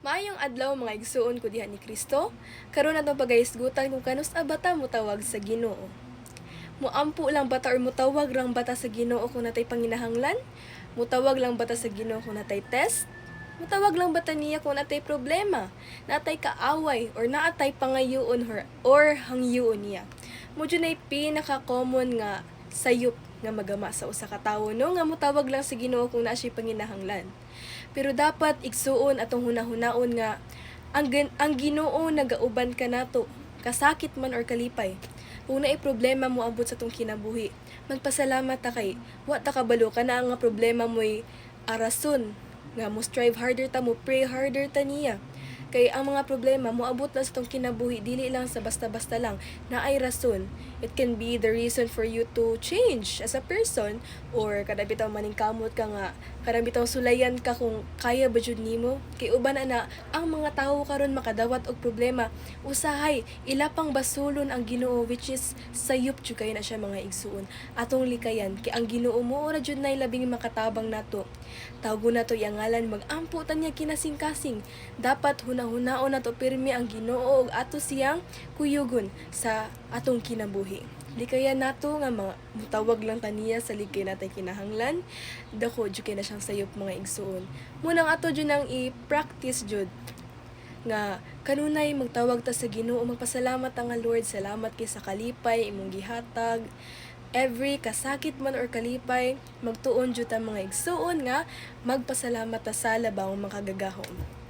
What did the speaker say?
Maayong adlaw mga igsuon ko diha ni Kristo. Karon atong pagahisgutan kung kanus bata mutawag sa Ginoo. Muampo lang bata or mutawag lang bata sa Ginoo kung natay panginahanglan? Mutawag lang bata sa Ginoo kung natay test? Mutawag lang bata niya kung natay problema, natay kaaway or naatay pangayoon or hangyoon niya. Mudyo nay pinaka-common nga sayop nga magama sa usa ka tawo no nga mutawag lang sa Ginoo kung naa siya panginahanglan. Pero dapat igsuon atong hunahunaon nga ang Ginoo nagauban ka nato, kasakit man or kalipay. Kung naay problema mo abot sa tong kinabuhi, magpasalamat ta kay wa ta kabalo kana nga problema mo'y arason nga mo strive harder ta, mo pray harder ta niya. Kay ang mga problema moabot na sa tong kinabuhi dili lang sa basta-basta lang na ay rason. It can be the reason for you to change as a person, or kada bitaw maningkamot ka nga kada bitaw sulayan ka kung kaya ba jud nimo. Kay uban na ang mga tawo karon makadawat og problema, usahay ilapang basulon ang Ginoo, which is sayop jud kay na siya mga igsuon atong likayan. Kay ang Ginoo mo ora jud nay labing makatabang nato. Tawgo nato yang ngalan, magampo ta niya kinasing-kasing. Dapat hunahunaon nato pirmi ang Ginoo ug ato siyang kuyugon sa atong kinabuhi. Likayan nato nga mga mutawag lang taniya sa ligay natay kinahanglan. Dako jud kay na siyang sayop mga igsuon. Munang ato jud nang i-practice jud nga kanunay magtawag ta sa Ginoo, magpasalamat ta nga Lord, salamat kay sa kalipay imong gihatag. Every kasakit man or kalipay, magtuon jud ta mga igsuon nga magpasalamat ta sa labang makagagahom.